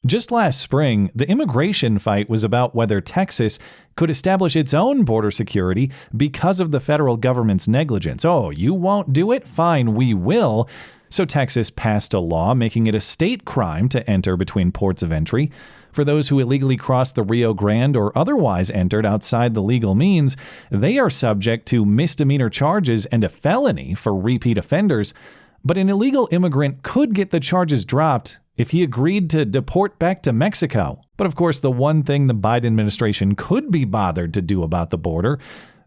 Just last spring, the immigration fight was about whether Texas could establish its own border security because of the federal government's negligence. Oh, you won't do it? Fine, we will. So Texas passed a law making it a state crime to enter between ports of entry. For those who illegally crossed the Rio Grande or otherwise entered outside the legal means, they are subject to misdemeanor charges and a felony for repeat offenders. But an illegal immigrant could get the charges dropped if he agreed to deport back to Mexico. But of course, the one thing the Biden administration could be bothered to do about the border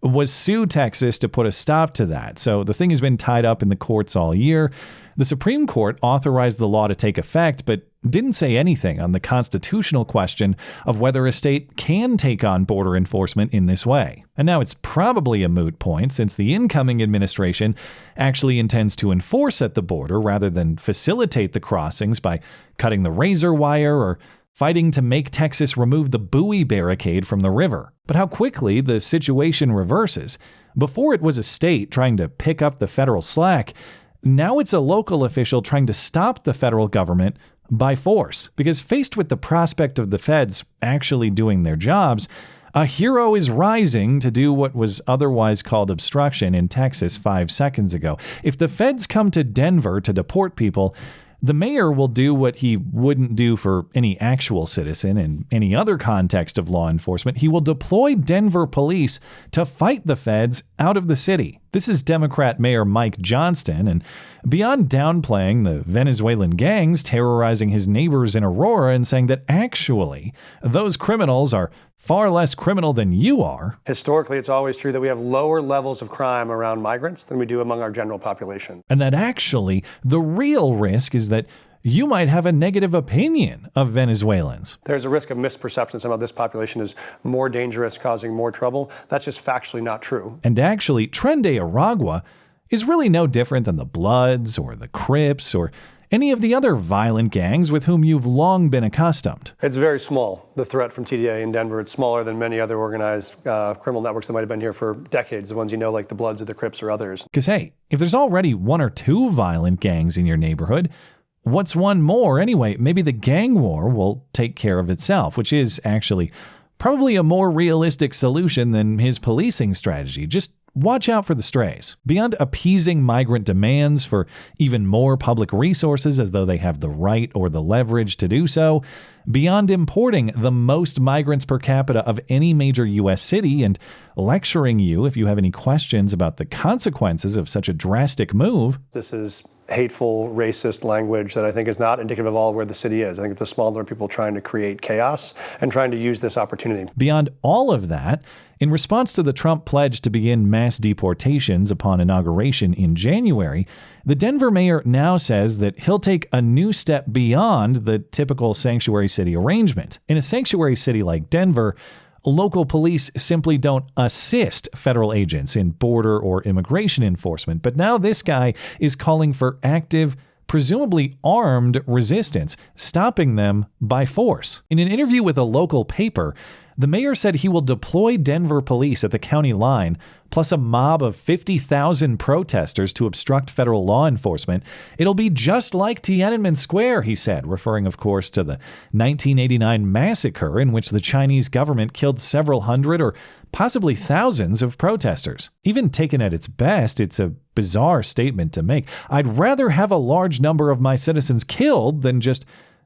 was sue Texas to put a stop to that. So the thing has been tied up in the courts all year. The Supreme Court authorized the law to take effect, but didn't say anything on the constitutional question of whether a state can take on border enforcement in this way. And now it's probably a moot point since the incoming administration actually intends to enforce at the border rather than facilitate the crossings by cutting the razor wire or fighting to make Texas remove the buoy barricade from the river. But how quickly the situation reverses. Before it was a state trying to pick up the federal slack, now it's a local official trying to stop the federal government by force. Because faced with the prospect of the feds actually doing their jobs, a hero is rising to do what was otherwise called obstruction in Texas 5 seconds ago. If the feds come to Denver to deport people, the mayor will do what he wouldn't do for any actual citizen in any other context of law enforcement. He will deploy Denver police to fight the feds out of the city. This is Democrat Mayor Mike Johnston, and beyond downplaying the Venezuelan gangs terrorizing his neighbors in Aurora and saying that actually those criminals are far less criminal than you are. Historically, it's always true that we have lower levels of crime around migrants than we do among our general population. And that actually the real risk is that you might have a negative opinion of Venezuelans. There's a risk of misperception somehow this population is more dangerous, causing more trouble. That's just factually not true. And actually, Tren de Aragua is really no different than the Bloods or the Crips or any of the other violent gangs with whom you've long been accustomed. It's very small, the threat from TDA in Denver. It's smaller than many other organized criminal networks that might have been here for decades, the ones you know like the Bloods or the Crips or others. Because hey, if there's already one or two violent gangs in your neighborhood, what's one more anyway? Maybe the gang war will take care of itself, which is actually probably a more realistic solution than his policing strategy. Just watch out for the strays. Beyond appeasing migrant demands for even more public resources as though they have the right or the leverage to do so, beyond importing the most migrants per capita of any major U.S. city and lecturing you if you have any questions about the consequences of such a drastic move. This is hateful, racist language that I think is not indicative of all where the city is. I think it's a small number of people trying to create chaos and trying to use this opportunity. Beyond all of that, in response to the Trump pledge to begin mass deportations upon inauguration in January, the Denver mayor now says that he'll take a new step beyond the typical sanctuary city arrangement. In a sanctuary city like Denver, local police simply don't assist federal agents in border or immigration enforcement. But now this guy is calling for active, presumably armed resistance, stopping them by force. In an interview with a local paper, the mayor said he will deploy Denver police at the county line, plus a mob of 50,000 protesters to obstruct federal law enforcement. It'll be just like Tiananmen Square, he said, referring, of course, to the 1989 massacre in which the Chinese government killed several hundred or possibly thousands of protesters. Even taken at its best, it's a bizarre statement to make. I'd rather have a large number of my citizens killed than just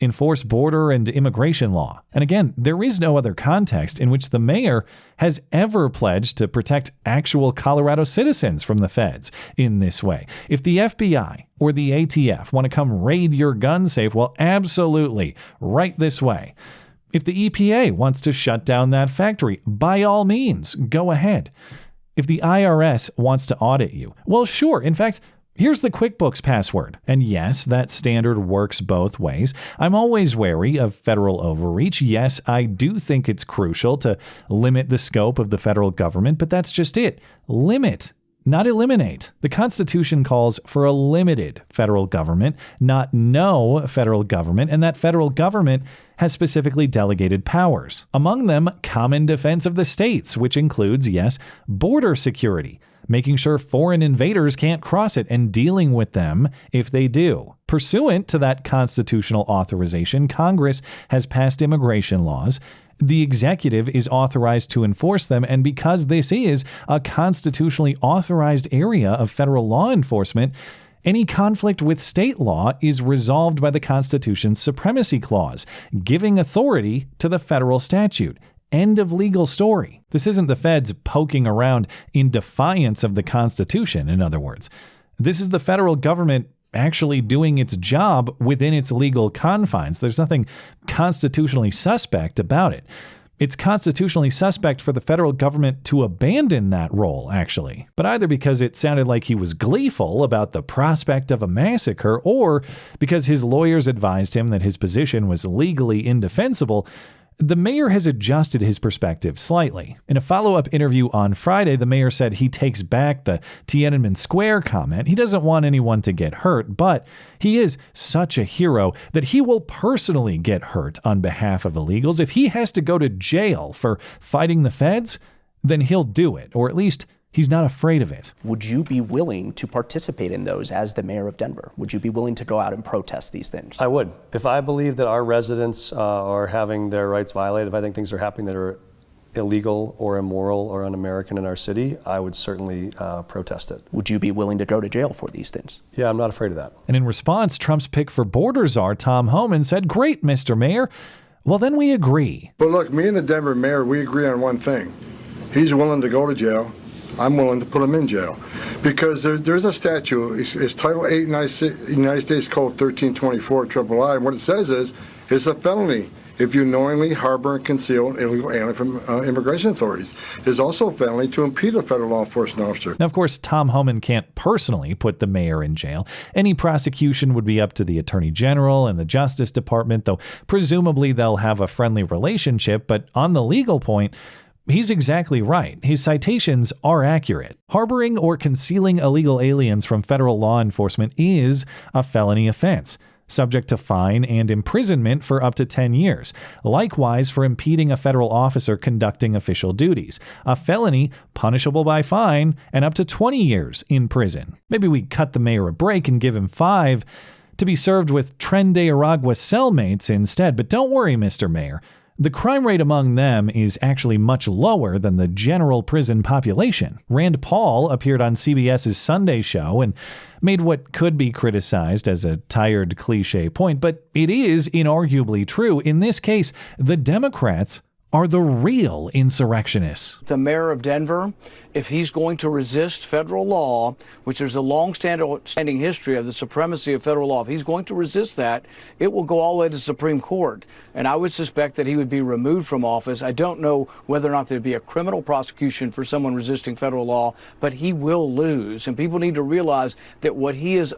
enforce border and immigration law. And again, there is no other context in which the mayor has ever pledged to protect actual Colorado citizens from the feds in this way. If the FBI or the ATF want to come raid your gun safe, well, absolutely, right this way. If the EPA wants to shut down that factory, by all means, go ahead. If the IRS wants to audit you, well, sure. In fact, here's the QuickBooks password. And yes, that standard works both ways. I'm always wary of federal overreach. Yes, I do think it's crucial to limit the scope of the federal government, but that's just it. Limit, not eliminate. The Constitution calls for a limited federal government, not no federal government, and that federal government has specifically delegated powers. Among them, common defense of the states, which includes, yes, border security. making sure foreign invaders can't cross it and dealing with them if they do. Pursuant to that constitutional authorization, Congress has passed immigration laws. The executive is authorized to enforce them, and because this is a constitutionally authorized area of federal law enforcement, any conflict with state law is resolved by the Constitution's Supremacy Clause, giving authority to the federal statute. End of legal story. This isn't the feds poking around in defiance of the Constitution, in other words. This is the federal government actually doing its job within its legal confines. There's nothing constitutionally suspect about it. It's constitutionally suspect for the federal government to abandon that role, actually. But either because it sounded like he was gleeful about the prospect of a massacre, or because his lawyers advised him that his position was legally indefensible, the mayor has adjusted his perspective slightly. In a follow-up interview on Friday, the mayor said he takes back the Tiananmen Square comment. He doesn't want anyone to get hurt, but he is such a hero that he will personally get hurt on behalf of illegals. If he has to go to jail for fighting the feds, then he'll do it, or at least he's not afraid of it. Would you be willing to participate in those as the mayor of Denver? Would you be willing to go out and protest these things? I would. If I believe that our residents are having their rights violated, if I think things are happening that are illegal or immoral or un-American in our city, I would certainly protest it. Would you be willing to go to jail for these things? Yeah, I'm not afraid of that. And in response, Trump's pick for border czar, Tom Homan, said, "Great, Mr. Mayor. Well, then we agree." But look, me and the Denver mayor, we agree on one thing. He's willing to go to jail. I'm willing to put him in jail, because there's a statute. It's Title 8, United States Code 1324 III, and what it says is it's a felony if you knowingly harbor and conceal an illegal alien from immigration authorities. It's also a felony to impede a federal law enforcement officer. Now, of course, Tom Homan can't personally put the mayor in jail. Any prosecution would be up to the Attorney General and the Justice Department, though presumably they'll have a friendly relationship. But on the legal point, he's exactly right. His citations are accurate. Harboring or concealing illegal aliens from federal law enforcement is a felony offense, subject to fine and imprisonment for up to 10 years. Likewise, for impeding a federal officer conducting official duties, a felony punishable by fine and up to 20 years in prison. Maybe we cut the mayor a break and give him 5 to be served with Tren de Aragua cellmates instead. But don't worry, Mr. Mayor. The crime rate among them is actually much lower than the general prison population. Rand Paul appeared on CBS's Sunday show and made what could be criticized as a tired cliche point, but it is inarguably true. In this case, the Democrats are the real insurrectionists. The mayor of Denver, if he's going to resist federal law, which there's a long-standing history of the supremacy of federal law, if he's going to resist that, it will go all the way to the Supreme Court. And I would suspect that he would be removed from office. I don't know whether or not there'd be a criminal prosecution for someone resisting federal law, but he will lose. And people need to realize that what he is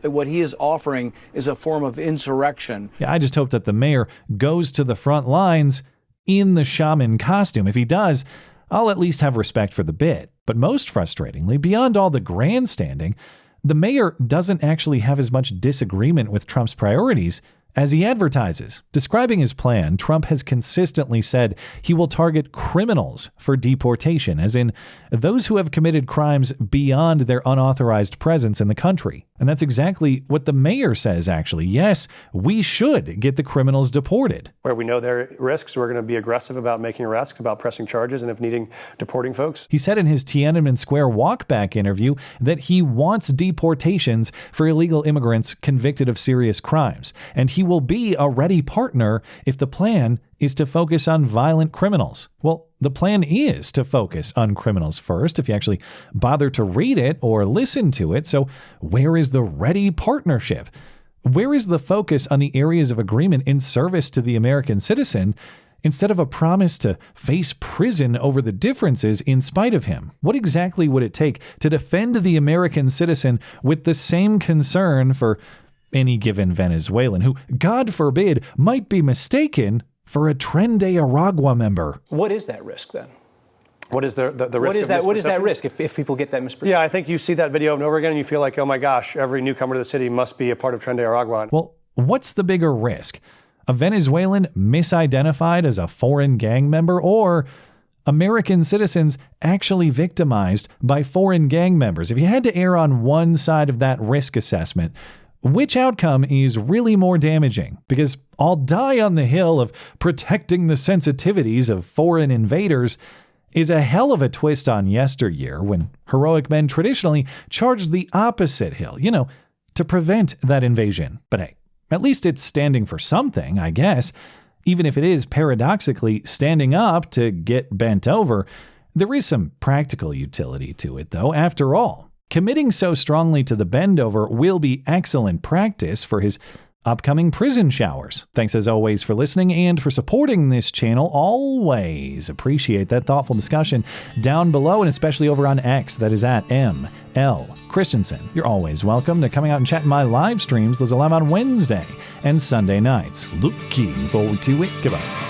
offering is a form of insurrection. Yeah, I just hope that the mayor goes to the front lines in the shaman costume. If he does, I'll at least have respect for the bit. But most frustratingly, beyond all the grandstanding, the mayor doesn't actually have as much disagreement with Trump's priorities as he advertises. Describing his plan, Trump has consistently said he will target criminals for deportation, as in those who have committed crimes beyond their unauthorized presence in the country. And that's exactly what the mayor says, actually. Yes, we should get the criminals deported. Where we know there are risks, we're going to be aggressive about making arrests, about pressing charges, and if needing, deporting folks. He said in his Tiananmen Square walkback interview that he wants deportations for illegal immigrants convicted of serious crimes, and he will be a ready partner if the plan is to focus on violent criminals. Well, the plan is to focus on criminals first, if you actually bother to read it or listen to it. So where is the ready partnership? Where is the focus on the areas of agreement in service to the American citizen instead of a promise to face prison over the differences in spite of him? What exactly would it take to defend the American citizen with the same concern for any given Venezuelan who, God forbid, might be mistaken for a Tren de Aragua member? What is that risk then? What is the risk? What is that risk if people get that misperception? Yeah, I think you see that video over and over again and you feel like, oh my gosh, every newcomer to the city must be a part of Tren de Aragua. Well, what's the bigger risk? A Venezuelan misidentified as a foreign gang member, or American citizens actually victimized by foreign gang members? If you had to err on one side of that risk assessment, which outcome is really more damaging? Because I'll die on the hill of protecting the sensitivities of foreign invaders is a hell of a twist on yesteryear, when heroic men traditionally charged the opposite hill, to prevent that invasion. But hey, at least it's standing for something, I guess. Even if it is paradoxically standing up to get bent over, there is some practical utility to it, though. After all, committing so strongly to the bend over will be excellent practice for his upcoming prison showers. Thanks as always for listening and for supporting this channel. Always appreciate that thoughtful discussion down below, and especially over on X. That is at ML Christiansen. You're always welcome to coming out and chat in my live streams. Those are live on Wednesday and Sunday nights. Looking forward to it. Goodbye.